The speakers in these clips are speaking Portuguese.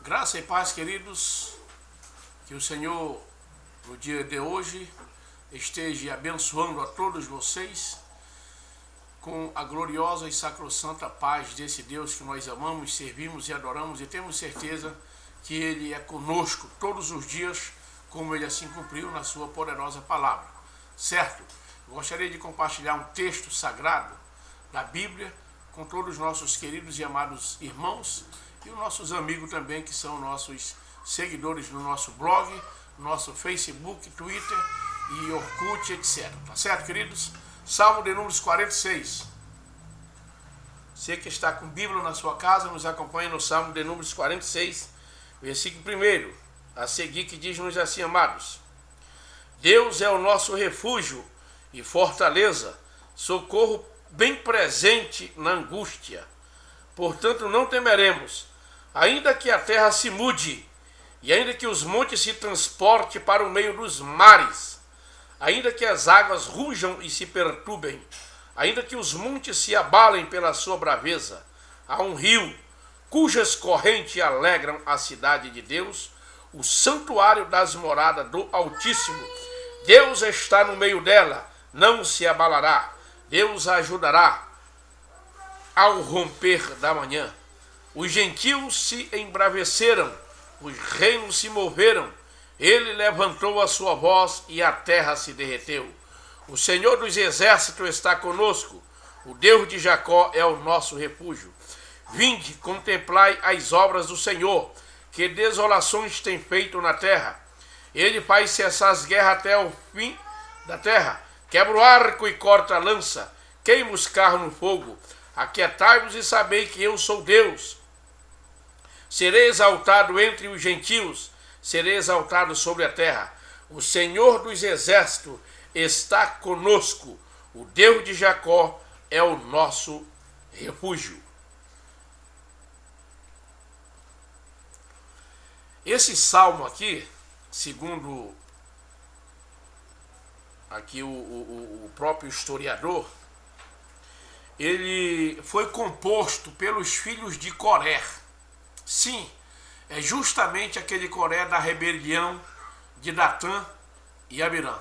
Graça e paz, queridos, que o Senhor, no dia de hoje, esteja abençoando a todos vocês com a gloriosa e sacrossanta paz desse Deus que nós amamos, servimos e adoramos e temos certeza que Ele é conosco todos os dias, como Ele assim cumpriu na sua poderosa palavra. Certo? Gostaria de compartilhar um texto sagrado da Bíblia com todos os nossos queridos e amados irmãos e os nossos amigos também, que são nossos seguidores no nosso blog, nosso Facebook, Twitter e Orkut, etc. Tá certo, queridos? Salmo de Números 46. Você que está com Bíblia na sua casa, nos acompanha no Salmo de Números 46, versículo 1, a seguir, que diz-nos assim, amados: Deus é o nosso refúgio e fortaleza, socorro bem presente na angústia. Portanto, não temeremos, ainda que a terra se mude, e ainda que os montes se transportem para o meio dos mares, ainda que as águas rujam e se perturbem, ainda que os montes se abalem pela sua braveza. Há um rio, cujas correntes alegram a cidade de Deus, o santuário das moradas do Altíssimo. Deus está no meio dela, não se abalará. Deus a ajudará ao romper da manhã. Os gentios se embraveceram, os reinos se moveram. Ele levantou a sua voz e a terra se derreteu. O Senhor dos exércitos está conosco. O Deus de Jacó é o nosso refúgio. Vinde, contemplai as obras do Senhor, que desolações tem feito na terra. Ele faz cessar as guerras até o fim da terra. Quebra o arco e corta a lança. Queima os carros no fogo. Aquietai-vos e sabei que eu sou Deus. Serei exaltado entre os gentios, serei exaltado sobre a terra. O Senhor dos exércitos está conosco. O Deus de Jacó é o nosso refúgio. Esse salmo aqui, segundo aqui o próprio historiador, ele foi composto pelos filhos de Coré. Sim, é justamente aquele Coré da rebelião de Datã e Abirã.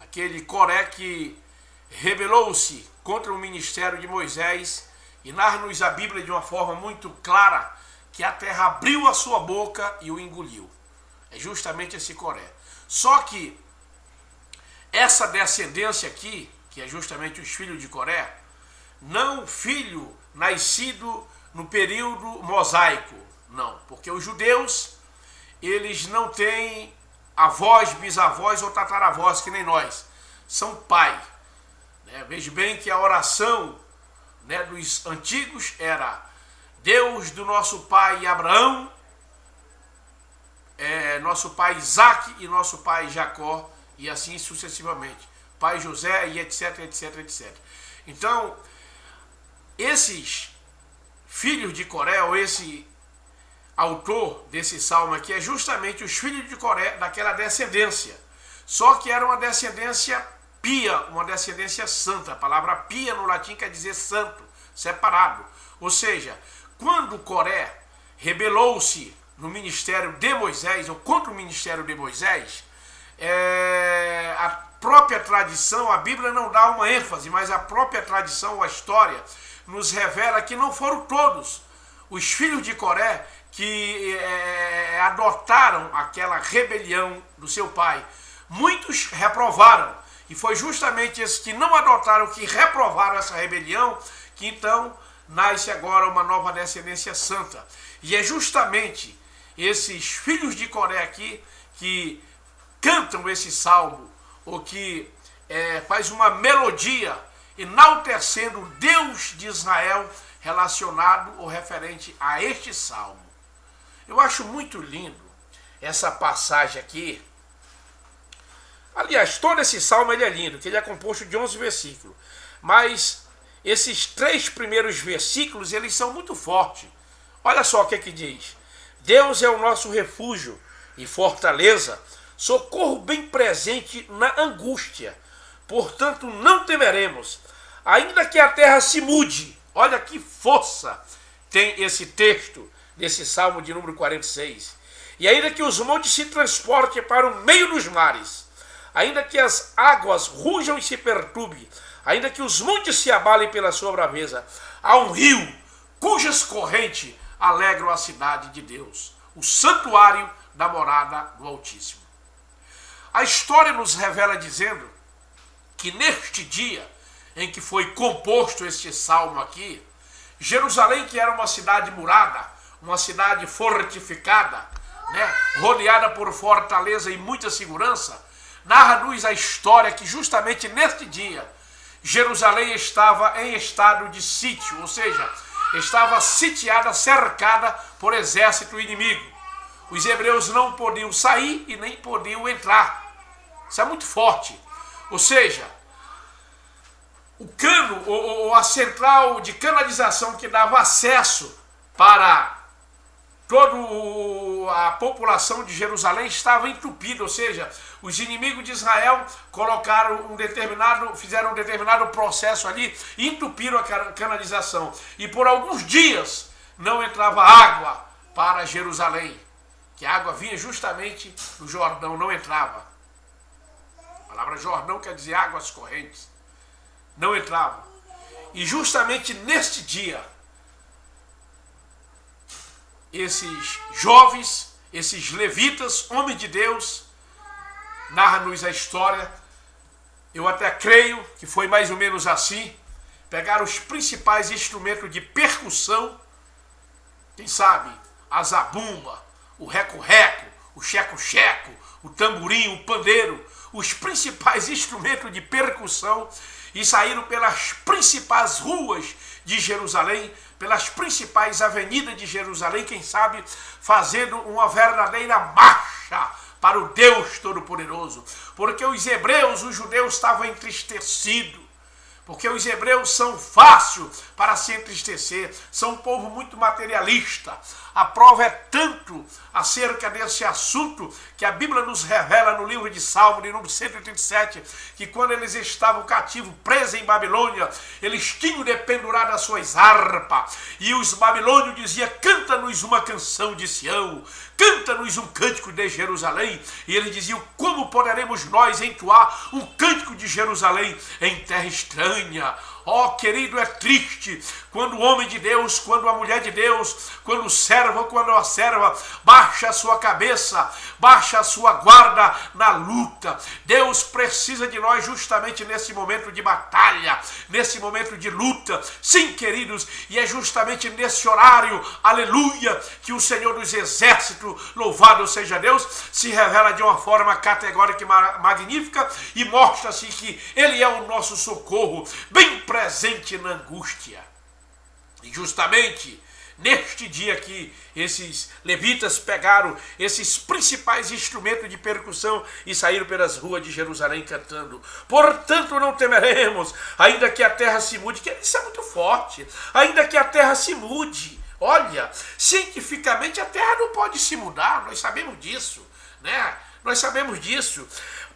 Aquele Coré que rebelou-se contra o ministério de Moisés, e narra-nos a Bíblia de uma forma muito clara que a terra abriu a sua boca e o engoliu. É justamente esse Coré. Só que essa descendência aqui, que é justamente os filhos de Coré, não filho nascido no período mosaico, não, porque os judeus, eles não têm avós, bisavós ou tataravós que nem nós, são pai. Veja bem que a oração dos antigos era: Deus do nosso pai Abraão, nosso pai Isaac e nosso pai Jacó, e assim sucessivamente, pai José e etc, etc, etc. Então, esses filhos de Coré, ou esse autor desse salmo aqui, é justamente os filhos de Coré, daquela descendência. Só que era uma descendência pia, uma descendência santa. A palavra pia no latim quer dizer santo, separado. Ou seja, quando Coré rebelou-se no ministério de Moisés, ou contra o ministério de Moisés, a própria tradição, a Bíblia não dá uma ênfase, mas a própria tradição, a história, nos revela que não foram todos os filhos de Coré que adotaram aquela rebelião do seu pai. Muitos reprovaram, e foi justamente esses que não adotaram, que reprovaram essa rebelião, que então nasce agora uma nova descendência santa. E é justamente esses filhos de Coré aqui que cantam esse salmo, ou que faz uma melodia enaltecendo o Deus de Israel relacionado ou referente a este salmo. Eu acho muito lindo essa passagem aqui. Aliás, todo esse salmo ele é lindo, que ele é composto de 11 versículos. Mas esses 3 primeiros versículos, eles são muito fortes. Olha só o que diz: Deus é o nosso refúgio e fortaleza, socorro bem presente na angústia. Portanto, não temeremos, ainda que a terra se mude. Olha que força tem esse texto nesse Salmo de número 46. E ainda que os montes se transportem para o meio dos mares, ainda que as águas rujam e se perturbem, ainda que os montes se abalem pela sua braveza, há um rio cujas correntes alegram a cidade de Deus, o santuário da morada do Altíssimo. A história nos revela dizendo que neste dia em que foi composto este salmo aqui, Jerusalém, que era uma cidade murada, uma cidade fortificada, rodeada por fortaleza e muita segurança, narra-nos a história que justamente neste dia Jerusalém estava em estado de sítio, ou seja, estava sitiada, cercada por exército inimigo. Os hebreus não podiam sair e nem podiam entrar. Isso é muito forte. Ou seja, o cano ou a central de canalização que dava acesso para toda a população de Jerusalém estava entupida, ou seja, os inimigos de Israel fizeram um determinado processo ali e entupiram a canalização. E por alguns dias não entrava água para Jerusalém, que a água vinha justamente do Jordão, não entrava. A palavra Jordão quer dizer águas correntes. Não entrava. E justamente neste dia, esses jovens, esses levitas, homens de Deus, narra-nos a história. Eu até creio que foi mais ou menos assim. Pegaram os principais instrumentos de percussão, quem sabe, a zabumba, o reco-reco, o checo-checo, o tamborim, o pandeiro, os principais instrumentos de percussão, e saíram pelas principais ruas de Jerusalém, pelas principais avenidas de Jerusalém, quem sabe, fazendo uma verdadeira marcha para o Deus Todo-Poderoso. Porque os hebreus, os judeus, estavam entristecidos. Porque os hebreus são fáceis para se entristecer, são um povo muito materialista. A prova é tanto acerca desse assunto que a Bíblia nos revela no livro de Salmo, de número 137, que quando eles estavam cativos, presos em Babilônia, eles tinham dependurado as suas harpas, e os babilônios diziam: canta-nos uma canção de Sião, canta-nos um cântico de Jerusalém. E eles diziam: como poderemos nós entoar um cântico de Jerusalém em terra estranha? Ó, querido, é triste quando o homem de Deus, quando a mulher de Deus, quando o servo ou quando a serva baixa a sua cabeça, baixa a sua guarda na luta. Deus precisa de nós justamente nesse momento de batalha, nesse momento de luta. Sim, queridos, e é justamente nesse horário, aleluia, que o Senhor dos Exércitos, louvado seja Deus, se revela de uma forma categórica e magnífica e mostra-se que Ele é o nosso socorro, bem presente na angústia. E justamente neste dia que esses levitas pegaram esses principais instrumentos de percussão e saíram pelas ruas de Jerusalém cantando: portanto não temeremos, ainda que a terra se mude. Que isso é muito forte. Ainda que a terra se mude. Olha, cientificamente a terra não pode se mudar, nós sabemos disso, Nós sabemos disso.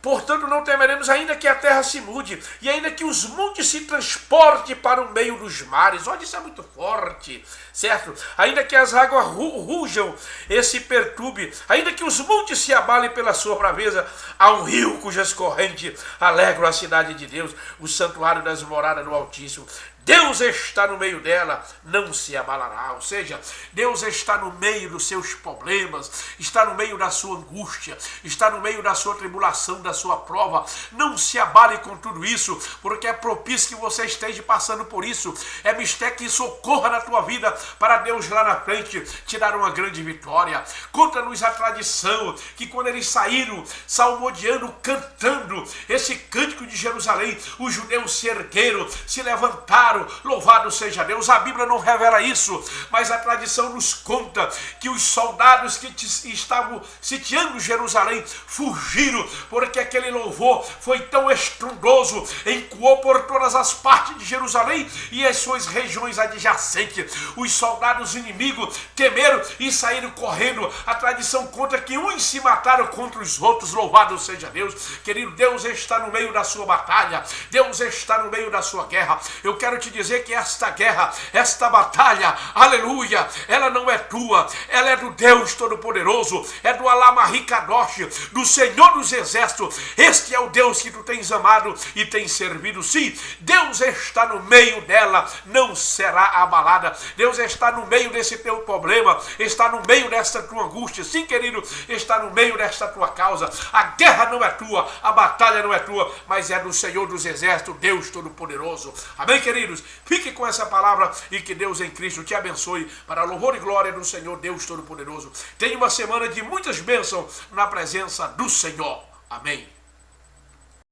Portanto, não temeremos, ainda que a terra se mude, e ainda que os montes se transportem para o meio dos mares. Olha, isso é muito forte, certo? Ainda que as águas rujam e se perturbem, ainda que os montes se abalem pela sua braveza, há um rio cujas correntes alegram a cidade de Deus, o santuário das moradas do Altíssimo. Deus está no meio dela, não se abalará. Ou seja, Deus está no meio dos seus problemas, está no meio da sua angústia, está no meio da sua tribulação, da sua prova. Não se abale com tudo isso, porque é propício que você esteja passando por isso. É mistério que isso ocorra na tua vida, para Deus lá na frente te dar uma grande vitória. Conta-nos a tradição que quando eles saíram salmodiando, cantando esse cântico de Jerusalém, os judeus se ergueram, se levantaram. Louvado seja Deus. A Bíblia não revela isso, mas a tradição nos conta que os soldados que estavam sitiando Jerusalém fugiram, porque aquele louvor foi tão estrondoso, ecoou por todas as partes de Jerusalém e as suas regiões adjacentes. Os soldados inimigos temeram e saíram correndo. A tradição conta que uns se mataram contra os outros. Louvado seja Deus. Querido, Deus está no meio da sua batalha, Deus está no meio da sua guerra. Eu quero te dizer que esta guerra, esta batalha, aleluia, ela não é tua, ela é do Deus Todo-Poderoso, é do Alamahri Kadosh, do Senhor dos Exércitos. Este é o Deus que tu tens amado e tens servido. Sim, Deus está no meio dela, não será abalada. Deus está no meio desse teu problema, está no meio desta tua angústia. Sim, querido, está no meio desta tua causa. A guerra não é tua, a batalha não é tua, mas é do Senhor dos Exércitos, Deus Todo-Poderoso. Amém, queridos? Fique com essa palavra e que Deus em Cristo te abençoe para a louvor e glória do Senhor Deus Todo-Poderoso. Tenha uma semana de muitas bênçãos na presença do Senhor. Amém.